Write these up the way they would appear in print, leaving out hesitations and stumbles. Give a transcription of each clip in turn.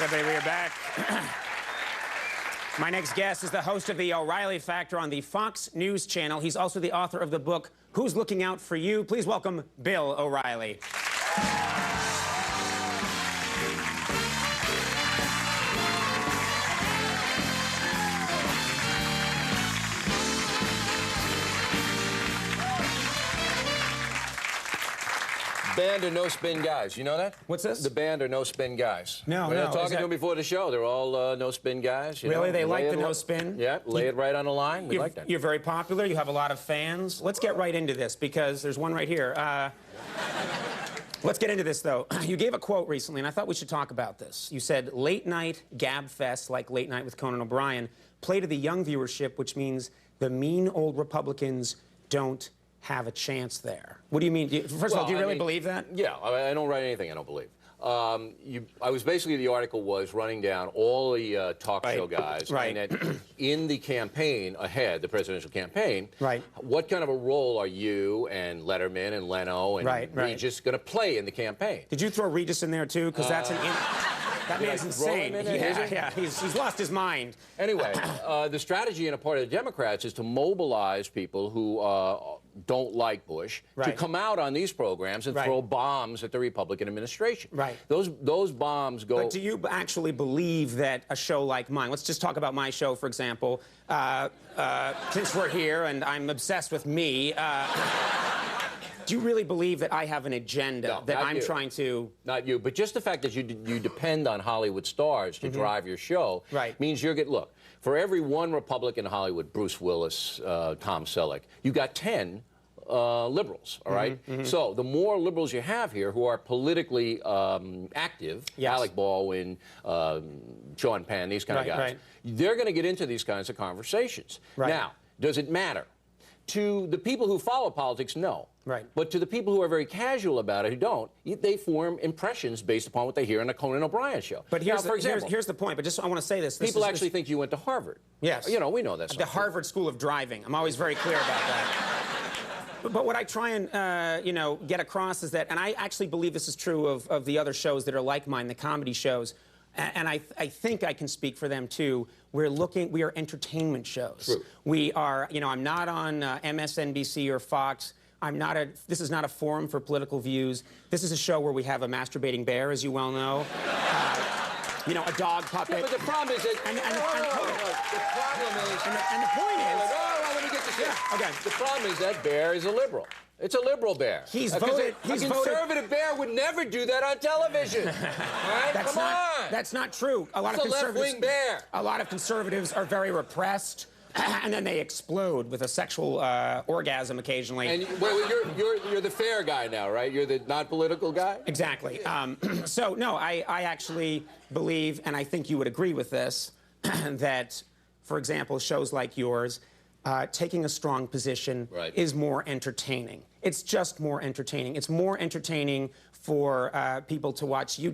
Everybody, we are back. My next guest is the host of the O'Reilly Factor on the Fox News Channel. He's also the author of the book, Who's Looking Out for You? Please welcome Bill O'Reilly. Band are no-spin guys. You know that? What's this? The band are no-spin guys. No, we were no. talking to them before the show. They're all no-spin guys. You Really? know? They like the no-spin? Yeah, lay it right on the line. We like that. You're very popular. You have a lot of fans. Let's get right into this because there's one right here. Let's get into this, though. You gave a quote recently, and I thought we should talk about this. You said, late night gab fest, like Late Night with Conan O'Brien, play to the young viewership, which means the mean old Republicans don't have a chance there. What do you mean? First of all, do you really believe that? Yeah, I don't write anything I don't believe. I was basically, the article was running down all the talk show guys. Right. And that in the campaign ahead, the presidential campaign, right, what kind of a role are you and Letterman and Leno and Regis going to play in the campaign? Did you throw Regis in there, too? Because that's that man's insane. Yeah, he's lost his mind. Anyway, the strategy in a part of the Democrats is to mobilize people who don't like Bush to come out on these programs and throw bombs at the Republican administration. Right. Those bombs go... But do you actually believe that a show like mine, let's just talk about my show, for example, since we're here and I'm obsessed with me, do you really believe that I have an agenda that I'm trying to... Not you, but just the fact that you depend on Hollywood stars to drive your show means you're getting... Look, for every one Republican in Hollywood, Bruce Willis, Tom Selleck, you got 10 liberals, all right? So the more liberals you have here who are politically active, Alec Baldwin, Sean Penn, these kind of guys, they're going to get into these kinds of conversations. Now, does it matter? To the people who follow politics, no. But to the people who are very casual about it, who don't, they form impressions based upon what they hear on the Conan O'Brien show. But here's the point, but just I want to say this. People actually think you went to Harvard. Yes. You know, we know that. The Harvard School of Driving. I'm always very clear about that. But what I try and, you know, get across is that, and I actually believe this is true of the other shows that are like mine, the comedy shows, and I think I can speak for them, too. We are entertainment shows. True. We are, you know, I'm not on MSNBC or Fox. This is not a forum for political views. This is a show where we have a masturbating bear, as you well know. You know, a dog puppet. Yeah, but the problem is that... The problem is... And the point is... let me get this in. Okay. The problem is that bear is a liberal. It's a liberal bear. He's voted... A conservative bear would never do that on television. All right? Come on. That's not true. It's a left-wing bear. A lot of conservatives are very repressed. And then they explode with a sexual orgasm occasionally. And you're the fair guy now, right? You're the not-political guy? Exactly. So, no, I actually believe, and I think you would agree with this, that, for example, shows like yours, taking a strong position is more entertaining. It's just more entertaining. It's more entertaining for people to watch you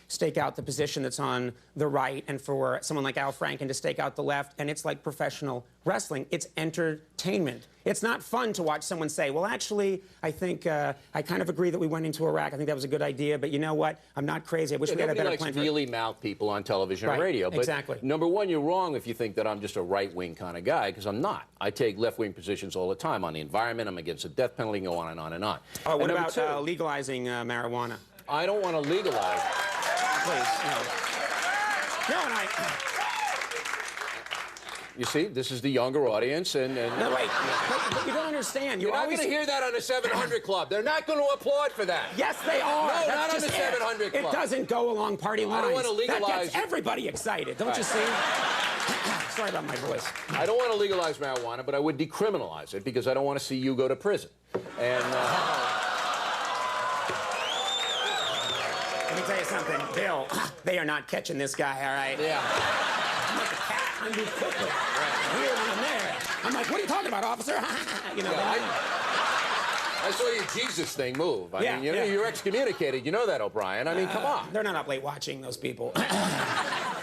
stake out the position that's on the right, and for someone like Al Franken to stake out the left, and it's like professional wrestling. It's entertainment. It's not fun to watch someone say, well, actually, I think I kind of agree that we went into Iraq. I think that was a good idea, but you know what? I'm not crazy. I wish we had a better plan for it. Nobody likes mealy-mouthed people on television or radio. But exactly. Number one, you're wrong if you think that I'm just a right-wing kind of guy, because I'm not. I take left-wing positions all the time on the environment. I'm against the death penalty, go on and on and on. What about legalizing marijuana? I don't want to legalize. Please, no. No, and You see, this is the younger audience, and... No, wait. But you don't understand. You're not going to hear that on the 700 Club. They're not going to applaud for that. Yes, they are. No, not on the 700 Club. It doesn't go along party lines. I don't want to legalize... That gets everybody excited, don't you see? Sorry about my voice. I don't want to legalize marijuana, but I would decriminalize it because I don't want to see you go to prison. And... Let me tell you something, Bill. They are not catching this guy, all right? Yeah. I'm like a cat. I'm here when I'm there. I'm like, what are you talking about, officer? You know. I saw your Jesus thing move. I mean, you're excommunicated. You know that, O'Brien. I mean, come on. They're not up late watching those people.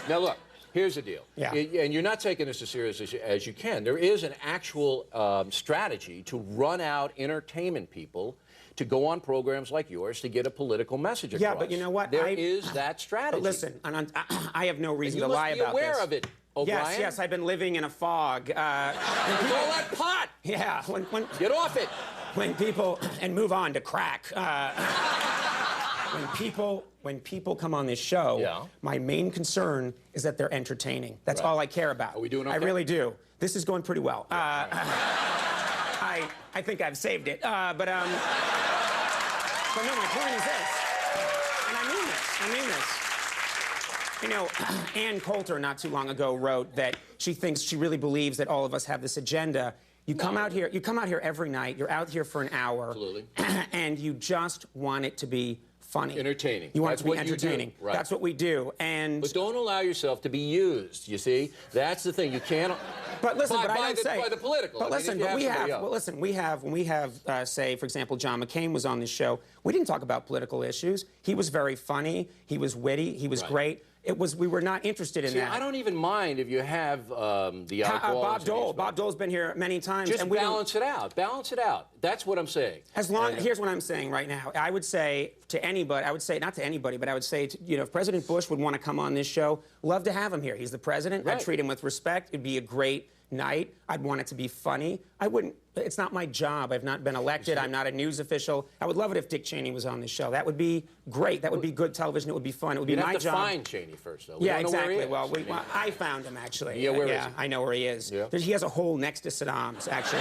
Now look, Here's the deal. Yeah. And you're not taking this as serious as you can. There is an actual strategy to run out entertainment people to go on programs like yours to get a political message across. Yeah, but you know what? There is that strategy. But listen, I have no reason to lie about this. You must be aware of it, O'Brien. Yes, I've been living in a fog. It's all that pot. Yeah. Get off it. When people, and move on to crack. When people come on this show, my main concern is that they're entertaining. That's all I care about. Are we doing okay? I really do. This is going pretty well. I think I've saved it. But no, my point is this, and I mean this. You know, Ann Coulter not too long ago wrote that she really believes that all of us have this agenda. You come out here every night, you're out here for an hour. Absolutely. And you just want it to be funny. Entertaining. You want it to be entertaining. Right. That's what we do. But don't allow yourself to be used, you see? That's the thing. You can't... But listen, by the political. But listen, we have, when we have, say, for example, John McCain was on this show, we didn't talk about political issues. He was very funny. He was witty. He was great. We were not interested in that. I don't even mind if you have the outlaws. Bob Dole. Bob Dole's been here many times. Just balance it out. Balance it out. That's what I'm saying. Here's what I'm saying right now. I would say to anybody, not to anybody, but I would say, if President Bush would want to come on this show, love to have him here. He's the president. I'd treat him with respect. It'd be a great night. I'd want it to be funny. I wouldn't. It's not my job. I've not been elected. I'm not a news official. I would love it if Dick Cheney was on this show. That would be great. That would be good television. It would be fun. It would be my job. You'd have to find Cheney first, though. Yeah, exactly. Well, I found him, actually. Yeah, where is he? I know where he is. Yeah. He has a hole next to Saddam's, actually.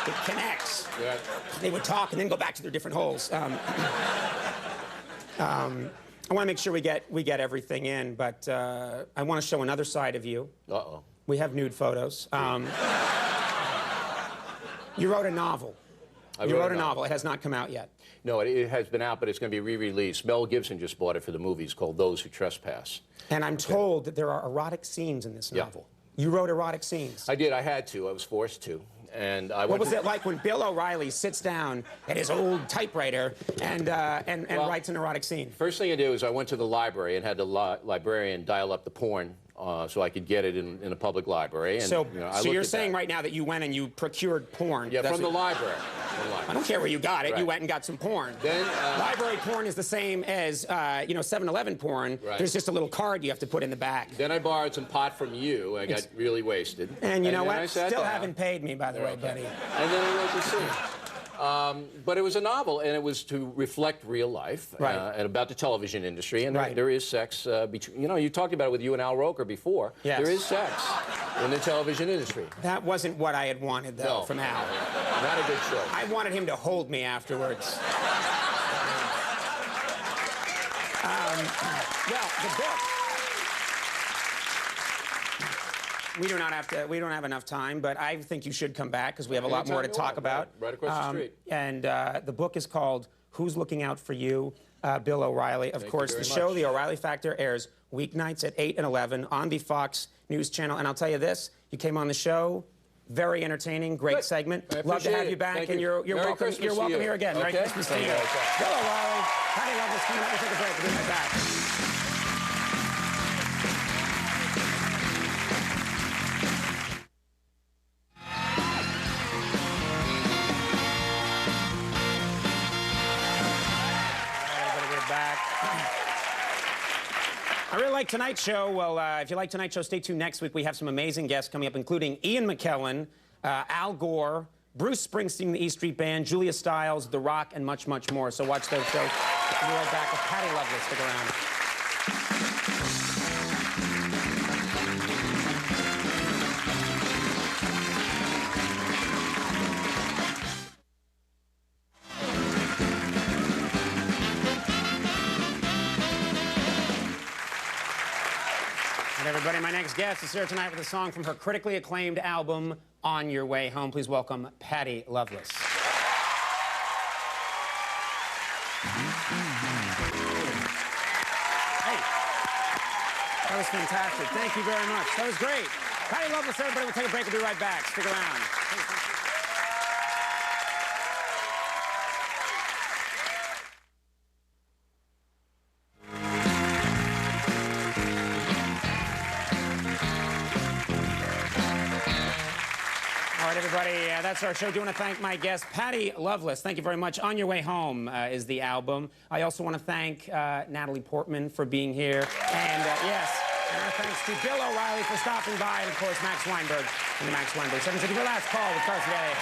It connects. Yeah. They would talk and then go back to their different holes. I want to make sure we get everything in, but I want to show another side of you. Uh-oh. We have nude photos. You wrote a novel. You wrote a novel. It has not come out yet. No, it has been out, but it's going to be re-released. Mel Gibson just bought it for the movie. It's called Those Who Trespass. And I'm told that there are erotic scenes in this novel. You wrote erotic scenes. I did. I had to. I was forced to. And what was it like when Bill O'Reilly sits down at his old typewriter and writes an erotic scene? First thing I did was I went to the library and had the librarian dial up the porn so I could get it in a public library. And, so you're saying right now that you went and you procured porn? Yeah, from the library. I don't care where you got it. Right. You went and got some porn. Then library porn is the same as 7-Eleven porn. Right. There's just a little card you have to put in the back. Then I borrowed some pot from you. I got really wasted. And you know what? Still haven't paid me, by the way, buddy. And then I wrote the scene. But it was a novel, and it was to reflect real life and about the television industry. And there is sex between. You talked about it with you and Al Roker before. Yes. There is sex in the television industry. That wasn't what I had wanted, though, from Al. Not a good show. I wanted him to hold me afterwards. Well, the book. We don't have enough time, but I think you should come back because we have a lot more to talk about. Right across the street. And the book is called Who's Looking Out for You? Bill O'Reilly. Of course, the show, The O'Reilly Factor, airs weeknights at 8 and 11 on the Fox News Channel. And I'll tell you this, you came on the show, very entertaining, great segment. Love to have you back, and you're welcome here again. Merry Christmas to you. Bill O'Reilly, Patty Loveless coming up. We'll take a break. We'll be right back. I really like tonight's show. Well, if you like tonight's show, stay tuned next week. We have some amazing guests coming up, including Ian McKellen, Al Gore, Bruce Springsteen, the E Street Band, Julia Stiles, The Rock, and much, much more. So watch those shows. We'll be right back with Patty Loveless. Stick around. Everybody, my next guest is here tonight with a song from her critically acclaimed album, On Your Way Home. Please welcome Patty Loveless. Hey, that was fantastic. Thank you very much. That was great. Patty Loveless, everybody. We'll take a break. We'll be right back. Stick around. That's our show. I do want to thank my guest, Patty Loveless. Thank you very much. On Your Way Home is the album. I also want to thank Natalie Portman for being here. And yes, and our thanks to Bill O'Reilly for stopping by. And, of course, Max Weinberg and the Max Weinberg 760 for Last Call with Carson Daly.